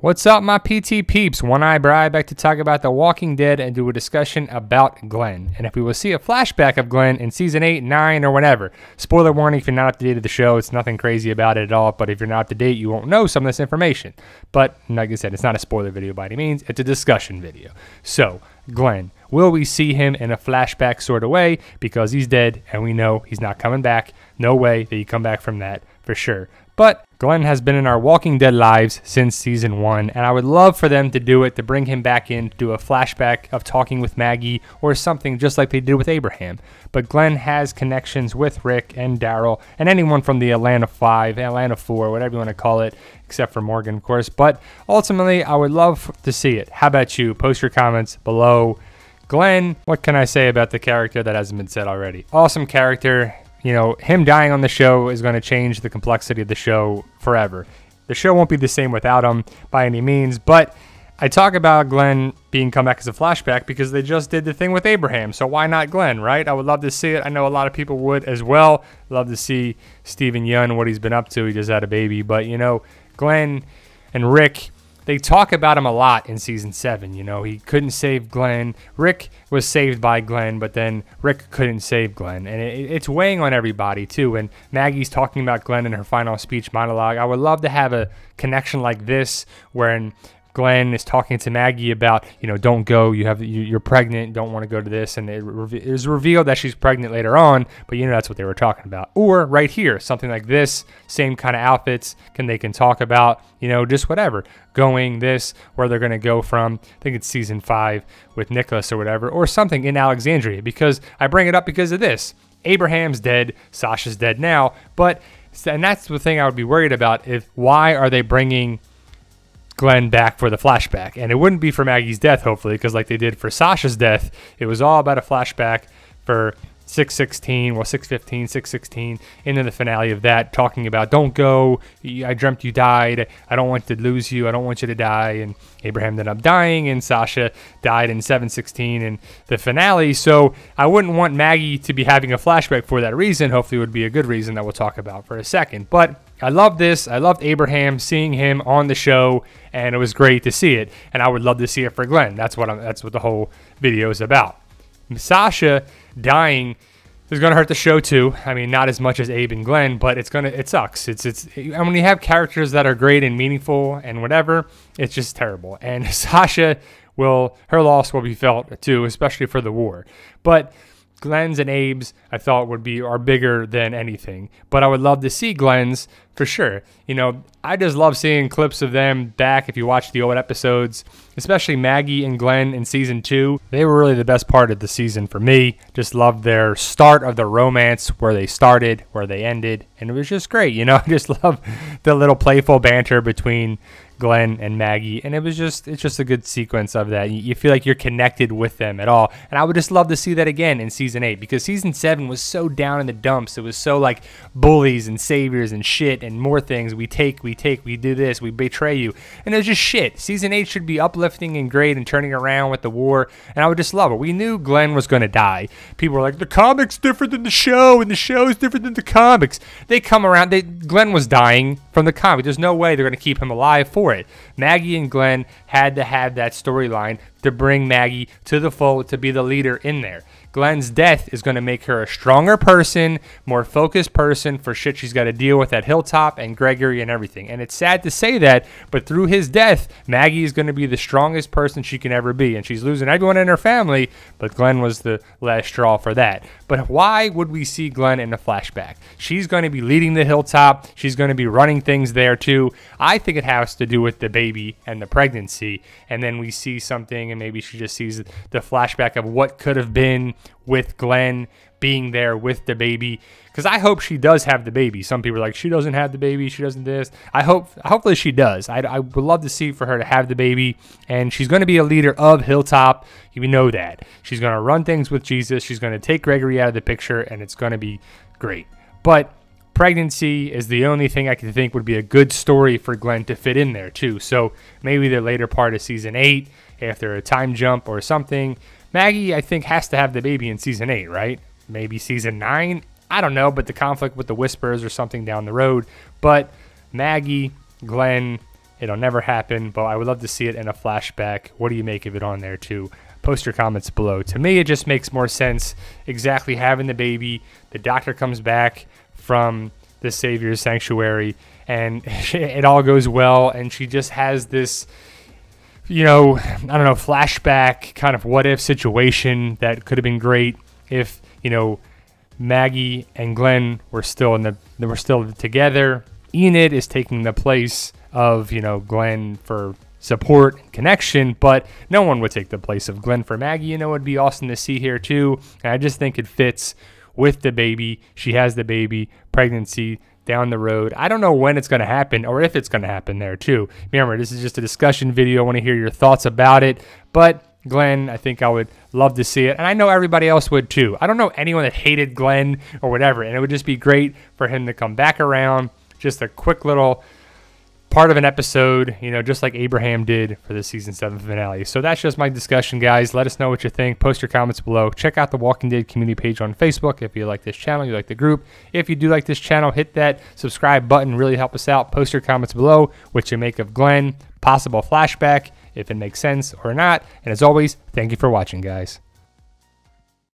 What's up, my PT peeps? One Eye Bri back to talk about The Walking Dead and do a discussion about Glenn. And if we will see a flashback of Glenn in season 8, 9, or whatever. Spoiler warning if you're not up to date of the show. It's nothing crazy about it at all. But if you're not up to date, you won't know some of this information. But like I said, it's not a spoiler video by any means. It's a discussion video. So, Glenn. Will we see him in a flashback sort of way? Because he's dead and we know he's not coming back. No way that he come back from that for sure. But Glenn has been in our Walking Dead lives since season 1, and I would love for them to do it, to bring him back in, to do a flashback of talking with Maggie or something just like they did with Abraham. But Glenn has connections with Rick and Daryl and anyone from the Atlanta 5, Atlanta 4, whatever you want to call it, except for Morgan, of course. But ultimately, I would love to see it. How about you? Post your comments below. Glenn, what can I say about the character that hasn't been said already? Awesome character. You know, him dying on the show is going to change the complexity of the show forever. The show won't be the same without him by any means, but I talk about Glenn being come back as a flashback because they just did the thing with Abraham, so why not Glenn, right? I would love to see it. I know a lot of people would as well. Love to see Steven Yeun, what he's been up to. He just had a baby, but, you know, Glenn and Rick, they talk about him a lot in season 7. You know, he couldn't save Glenn. Rick was saved by Glenn, but then Rick couldn't save Glenn. And it's weighing on everybody, too. And Maggie's talking about Glenn in her final speech monologue. I would love to have a connection like this wherein Glenn is talking to Maggie about, you know, don't go, you're pregnant, don't want to go to this, and it was revealed that she's pregnant later on, but you know that's what they were talking about. Or right here, something like this, same kind of outfits, they can talk about, you know, just whatever, going this, where they're going to go from, I think it's season 5 with Nicholas or whatever, or something in Alexandria, because I bring it up because of this. Abraham's dead, Sasha's dead now, and that's the thing I would be worried about, why are they bringing Glenn back for the flashback? And it wouldn't be for Maggie's death, hopefully, because like they did for Sasha's death, it was all about a flashback for 6/16, well 6/15, 6/16, into the finale of that, talking about don't go, I dreamt you died, I don't want to lose you, I don't want you to die. And Abraham ended up dying, and Sasha died in 7/16 in the finale. So I wouldn't want Maggie to be having a flashback for that reason. Hopefully it would be a good reason that we'll talk about for a second. But I love this. I loved Abraham, seeing him on the show, and it was great to see it. And I would love to see it for Glenn. That's what the whole video is about. Sasha dying is going to hurt the show too. I mean, not as much as Abe and Glenn, but it sucks. And when you have characters that are great and meaningful and whatever, it's just terrible. And Sasha her loss will be felt too, especially for the war. But Glenn's and Abe's, I thought are bigger than anything. But I would love to see Glenn's for sure. You know, I just love seeing clips of them back if you watch the old episodes, especially Maggie and Glenn in season 2. They were really the best part of the season for me. Just loved their start of the romance, where they started, where they ended, and it was just great. You know, I just love the little playful banter between Glenn and Maggie, and it's just a good sequence of that. You feel like you're connected with them at all, and I would just love to see that again in season 8, because season 7 was so down in the dumps. It was so like bullies and saviors and shit and more things. We do this, we betray you, and it was just shit. Season 8 should be uplifting and great and turning around with the war, and I would just love it. We knew Glenn was going to die. People were like, the comic's different than the show, and the show is different than the comics. They come around, Glenn was dying from the comic. There's no way they're going to keep him alive for it. Maggie and Glenn had to have that storyline to bring Maggie to the fold, to be the leader in there. Glenn's death is going to make her a stronger person, more focused person for shit she's got to deal with at Hilltop and Gregory and everything. And it's sad to say that, but through his death, Maggie is going to be the strongest person she can ever be. And she's losing everyone in her family, but Glenn was the last straw for that. But why would we see Glenn in a flashback? She's going to be leading the Hilltop. She's going to be running things there too. I think it has to do with the baby and the pregnancy. And then we see something, and maybe she just sees the flashback of what could have been with Glenn being there with the baby, because I hope she does have the baby. Some people are like, she doesn't have the baby, she doesn't this. Hopefully she does. I would love to see for her to have the baby, and she's going to be a leader of Hilltop. You know that. She's going to run things with Jesus. She's going to take Gregory out of the picture, and it's going to be great. But pregnancy is the only thing I can think would be a good story for Glenn to fit in there too. So maybe the later part of season 8, after a time jump or something. Maggie, I think, has to have the baby in season 8, right? Maybe season 9? I don't know, but the conflict with the Whispers or something down the road. But Maggie, Glenn, It'll never happen, but I would love to see it in a flashback. What do you make of it on there too? Post your comments below. To me, it just makes more sense exactly having the baby. The doctor comes back from the Savior's sanctuary, and it all goes well, and she just has this, you know, I don't know, flashback kind of what if situation that could have been great if, you know, Maggie and Glenn were still together. Enid is taking the place of, you know, Glenn for support and connection, but no one would take the place of Glenn for Maggie. You know, it'd be awesome to see here too. And I just think it fits with the baby. She has the baby, pregnancy down the road. I don't know when it's going to happen or if it's going to happen there too. Remember, this is just a discussion video. I want to hear your thoughts about it, but Glenn, I think I would love to see it, and I know everybody else would too. I don't know anyone that hated Glenn or whatever, and it would just be great for him to come back around. Just a quick little part of an episode, you know, just like Abraham did for the season 7 finale. So that's just my discussion, guys. Let us know what you think. Post your comments below. Check out the Walking Dead community page on Facebook if you like this channel, you like the group. If you do like this channel, hit that subscribe button. Really help us out. Post your comments below what you make of Glenn, possible flashback, if it makes sense or not. And as always, thank you for watching, guys.